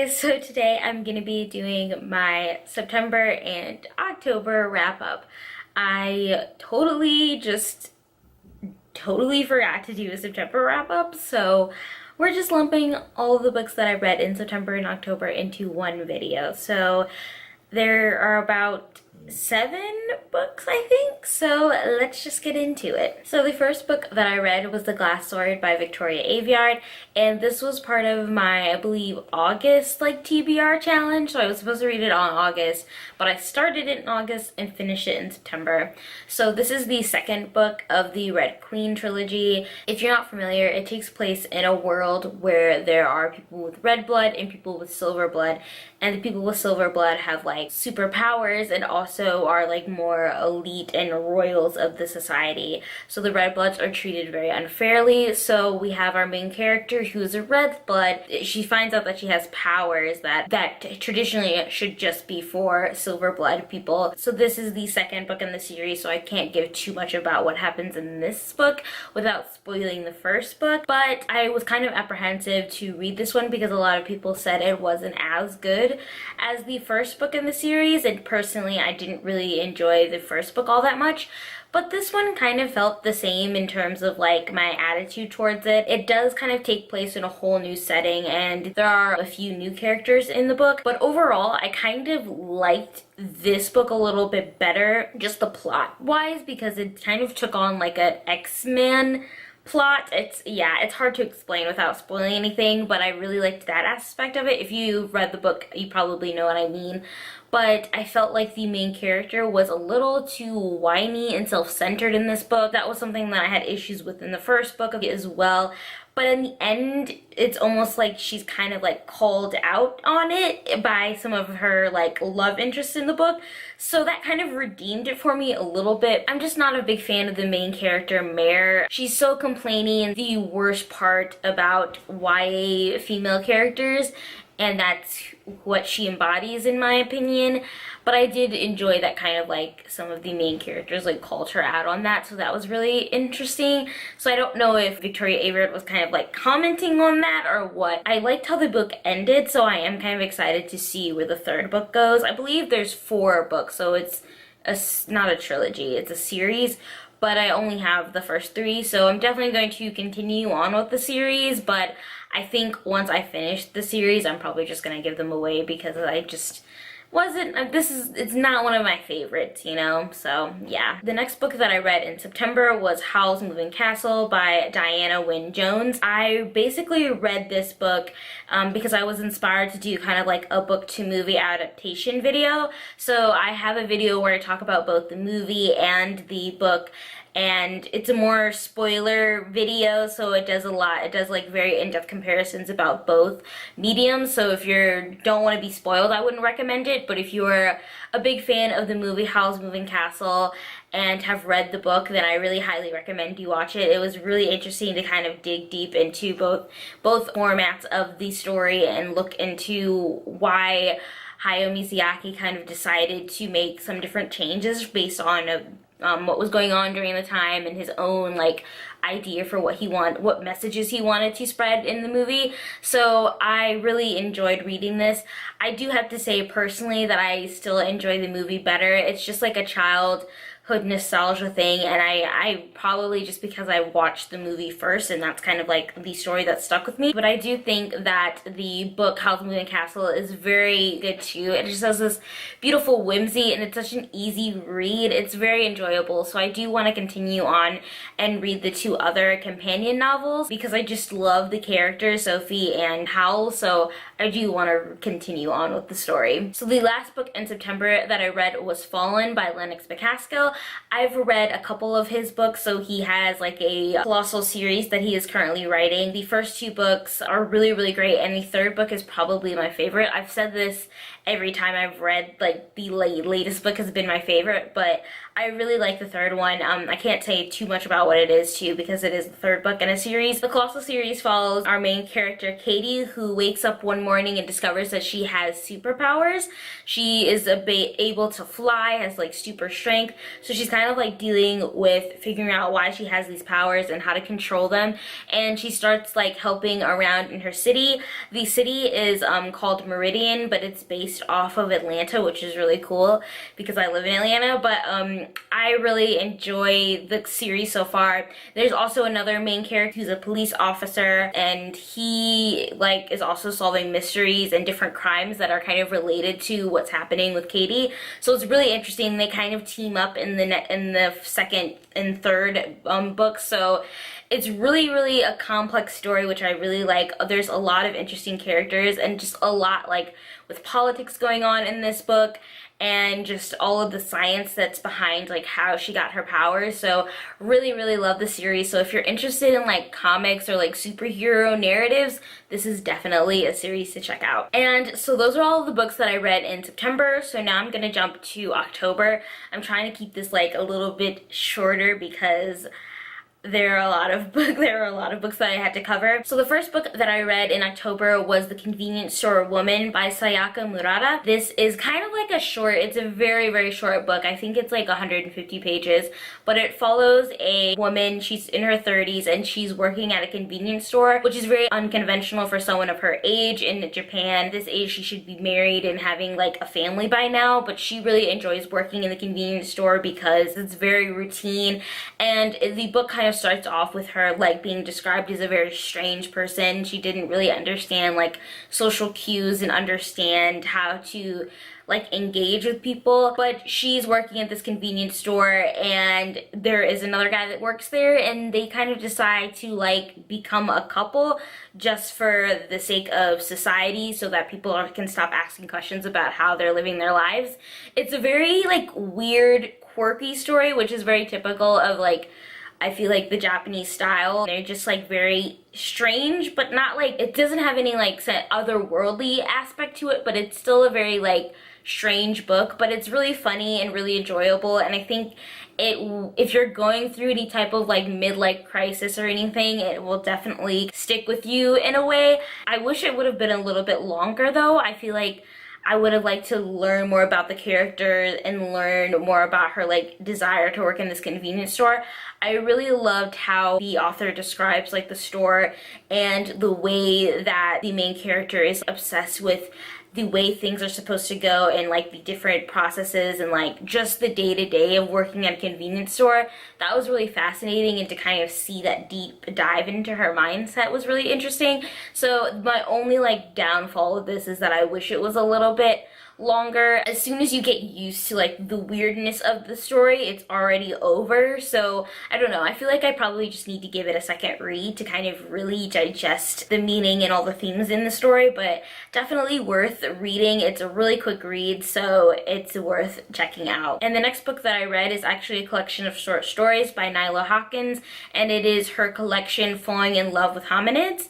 guys, so today I'm gonna be doing my September and October wrap up. I totally forgot to do a September wrap up, so we're just lumping all of the books that I read in September and October into one video. So there are about 7 books, I think, so let's just get into it. So the first book that I read was The Glass Sword by Victoria Aveyard, and this was part of my, I believe, August TBR challenge. So I was supposed to read it on August, but I started it in August and finished it in September. So this is the second book of the Red Queen trilogy. If you're not familiar, it takes place in a world where there are people with red blood and people with silver blood, and the people with silver blood have superpowers and also are more elite and royals of the society. So the red bloods are treated very unfairly. So we have our main character who's a red blood. She finds out that she has powers that traditionally should just be for silver blood people. So this is the second book in the series, so I can't give too much about what happens in this book without spoiling the first book. But I was kind of apprehensive to read this one because a lot of people said it wasn't as good as the first book in the series, and personally I didn't really enjoy the first book all that much. But this one kind of felt the same in terms of my attitude towards it. It does kind of take place in a whole new setting, and there are a few new characters in the book. But overall, I kind of liked this book a little bit better, just the plot wise, because it kind of took on an X-Men plot. It's hard to explain without spoiling anything, but I really liked that aspect of it. If you read the book, you probably know what I mean. But I felt like the main character was a little too whiny and self-centered in this book. That was something that I had issues with in the first book as well. But in the end, it's almost like she's kind of called out on it by some of her love interests in the book. So that kind of redeemed it for me a little bit. I'm just not a big fan of the main character, Mare. She's so complaining, and the worst part about YA female characters, and that's what she embodies in my opinion. But I did enjoy that kind of some of the main characters called her out on that, so that was really interesting. So I don't know if Victoria Aveyard was kind of commenting on that or what. I liked how the book ended, so I am kind of excited to see where the third book goes. I believe there's 4 books, so it's not a trilogy, it's a series. But I only have the first 3, so I'm definitely going to continue on with the series. But I think once I finish the series, I'm probably just going to give them away because I just it's not one of my favorites, so yeah. The next book that I read in September was Howls Moving Castle by Diana Wynne Jones. I basically read this book because I was inspired to do kind of a book to movie adaptation video. So I have a video where I talk about both the movie and the book, and it's a more spoiler video, so it does very in-depth comparisons about both mediums. So if you don't want to be spoiled, I wouldn't recommend it. But if you're a big fan of the movie Howl's Moving Castle and have read the book, then I really highly recommend you watch it. It was really interesting to kind of dig deep into both formats of the story and look into why Hayao Miyazaki kind of decided to make some different changes based on what was going on during the time and his own idea for what messages he wanted to spread in the movie. So I really enjoyed reading this. I do have to say personally that I still enjoy the movie better. It's just a childhood nostalgia thing, and I probably just because I watched the movie first, and that's kind of the story that stuck with me. But I do think that the book Howl's Moving Castle is very good too. It just has this beautiful whimsy, and it's such an easy read. It's very enjoyable, so I do want to continue on and read the 2 other companion novels because I just love the characters, Sophie and Howl, so I do want to continue on with the story. So the last book in September that I read was Fallen by Lennox McCaskill. I've read a couple of his books, so he has a colossal series that he is currently writing. The first 2 books are really, really great, and the third book is probably my favorite. I've said this every time I've read, the latest book has been my favorite, but I really like the third one. I can't say too much about what it is too because it is the third book in a series. The Colossal series follows our main character Katie, who wakes up one morning and discovers that she has superpowers. She is able to fly, has super strength, So she's kind of like dealing with figuring out why she has these powers and how to control them. And she starts like helping around in her city. The city is called Meridian, but it's based off of Atlanta, which is really cool because I live in Atlanta. But I really enjoy the series so far. There's also another main character who's a police officer, and he like is also solving mysteries and different crimes that are kind of related to what's happening with Katie. So it's really interesting. They kind of team up in the second and third books. So it's really a complex story, which I really like. There's a lot of interesting characters and just a lot like with politics going on in this book, and just all of the science that's behind like how she got her powers. So really love the series. So if you're interested in like comics or like superhero narratives, this is definitely a series to check out. And so those are all of the books that I read in September. So now I'm gonna jump to October. I'm trying to keep this like a little bit shorter because there are a lot of books that I had to cover. So the first book that I read in October was The Convenience Store Woman by Sayaka Murata. This is kind of like a short, it's a very short book. I think it's like 150 pages, but it follows a woman. She's in her 30s and she's working at a convenience store, which is very unconventional for someone of her age in Japan. This age she should be married and having like a family by now, but she really enjoys working in the convenience store because it's very routine. And the book kind of starts off with her like being described as a very strange person. She didn't really understand like social cues and understand how to like engage with people, but she's working at this convenience store and there is another guy that works there, and they kind of decide to like become a couple just for the sake of society so that people can stop asking questions about how they're living their lives. It's a very like weird, quirky story, which is very typical of like, I feel like the Japanese style. They're just like very strange, but not like, it doesn't have any like otherworldly aspect to it, but it's still a very like strange book. But it's really funny and really enjoyable, and I think if you're going through any type of like midlife crisis or anything, it will definitely stick with you in a way. I wish it would have been a little bit longer though. I feel like I would have liked to learn more about the character and learn more about her like desire to work in this convenience store. I really loved how the author describes like the store and the way that the main character is obsessed with the way things are supposed to go and like the different processes and like just the day-to-day of working at a convenience store. That was really fascinating, and to kind of see that deep dive into her mindset was really interesting. So my only like downfall of this is that I wish it was a little bit longer. As soon as you get used to like the weirdness of the story, it's already over. So I don't know, I feel like I probably just need to give it a second read to kind of really digest the meaning and all the themes in the story, but definitely worth reading. It's a really quick read, so it's worth checking out. And the next book that I read is actually a collection of short stories by Nyla Hawkins, and it is her collection Falling in Love with Hominids.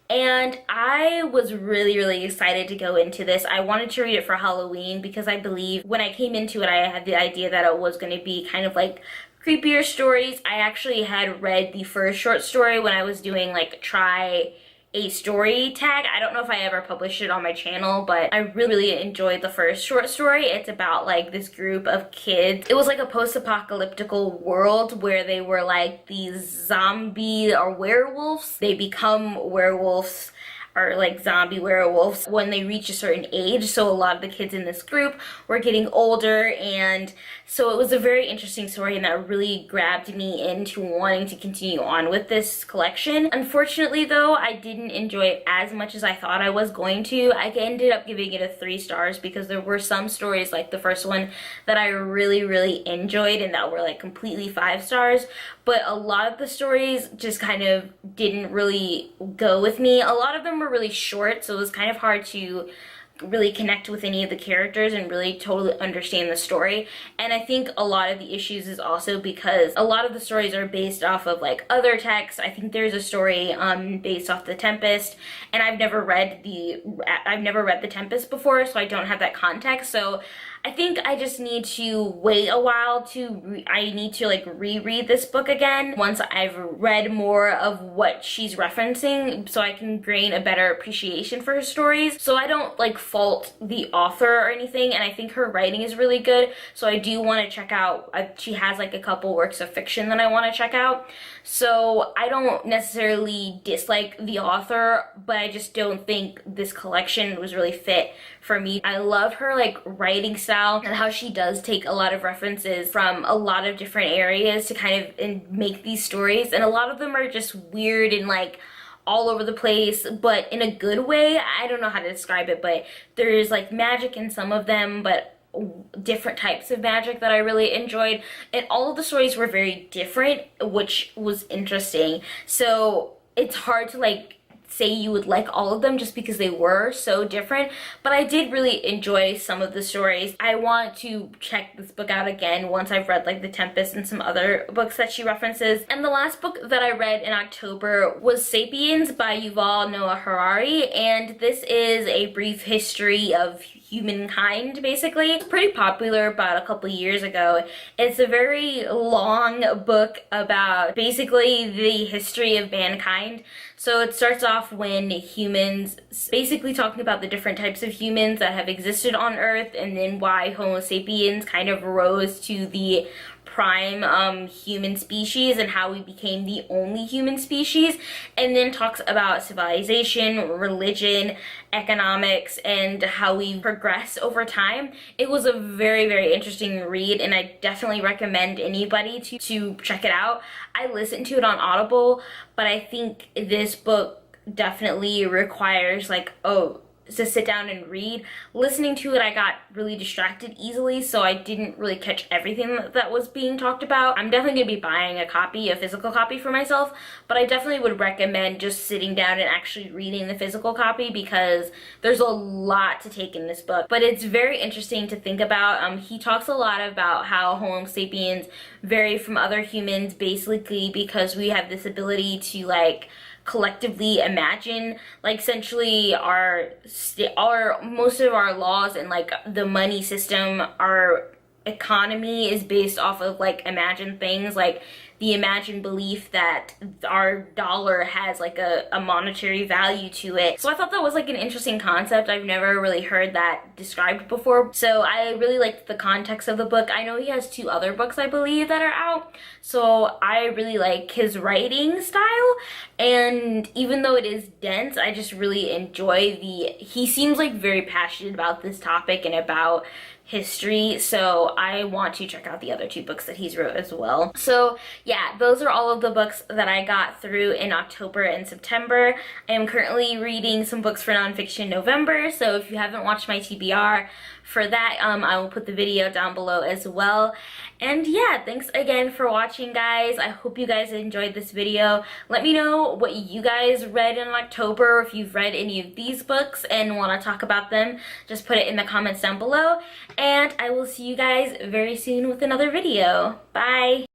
And I was really excited to go into this. I wanted to read it for Halloween because I believe when I came into it, I had the idea that it was going to be kind of like creepier stories. I actually had read the first short story when I was doing like try a story tag. I don't know if I ever published it on my channel, but I really enjoyed the first short story. It's about like this group of kids. It was like a post-apocalyptical world where they were like these zombie or werewolves. They become werewolves or like zombie werewolves when they reach a certain age. So a lot of the kids in this group were getting older, and so it was a very interesting story, and that really grabbed me into wanting to continue on with this collection. Unfortunately though, I didn't enjoy it as much as I thought I was going to. I ended up giving it a 3 stars because there were some stories like the first one that I really enjoyed and that were like completely 5 stars, but a lot of the stories just kind of didn't really go with me. A lot of them were really short, so it was kind of hard to really connect with any of the characters and really totally understand the story. And I think a lot of the issues is also because a lot of the stories are based off of like other texts. I think there's a story based off The Tempest, and I've never read The Tempest before, so I don't have that context. So I think I just need to wait a while I need to like reread this book again once I've read more of what she's referencing, so I can gain a better appreciation for her stories. So I don't like fault the author or anything, and I think her writing is really good, so I do want to check out, she has like a couple works of fiction that I want to check out. So I don't necessarily dislike the author, but I just don't think this collection was really fit for me. I love her like writing style and how she does take a lot of references from a lot of different areas to kind of make these stories, and a lot of them are just weird and like all over the place, but in a good way. I don't know how to describe it, but there's like magic in some of them, but different types of magic that I really enjoyed, and all of the stories were very different, which was interesting. So it's hard to like say you would like all of them just because they were so different, but I did really enjoy some of the stories. I want to check this book out again once I've read like The Tempest and some other books that she references. And the last book that I read in October was Sapiens by Yuval Noah Harari, and this is a brief history of humankind, basically. It's pretty popular about a couple years ago. It's a very long book about basically the history of mankind. So it starts off when humans, basically talking about the different types of humans that have existed on Earth, and then why Homo sapiens kind of rose to the prime human species and how we became the only human species, and then talks about civilization, religion, economics, and how we progress over time. It was a very, very interesting read, and I definitely recommend anybody to check it out. I listened to it on Audible, but I think this book definitely requires like, to sit down and read. Listening to it, I got really distracted easily, so I didn't really catch everything that was being talked about. I'm definitely going to be buying a physical copy for myself, but I definitely would recommend just sitting down and actually reading the physical copy, because there's a lot to take in this book. But it's very interesting to think about. He talks a lot about how Homo sapiens vary from other humans, basically because we have this ability to like collectively imagine, like essentially our most of our laws and like the money system, our economy is based off of like imagined things, like the imagined belief that our dollar has like a monetary value to it. So I thought that was like an interesting concept. I've never really heard that described before. So I really liked the context of the book. I know he has 2 other books, I believe, that are out. So I really like his writing style. And even though it is dense, I just really enjoy he seems like very passionate about this topic and about history, so I want to check out the other 2 books that he's wrote as well. So yeah, those are all of the books that I got through in October and September. I am currently reading some books for nonfiction November, so if you haven't watched my TBR for that, I will put the video down below as well. And yeah, thanks again for watching, guys. I hope you guys enjoyed this video. Let me know what you guys read in October, if you've read any of these books and want to talk about them. Just put it in the comments down below, and I will see you guys very soon with another video. Bye!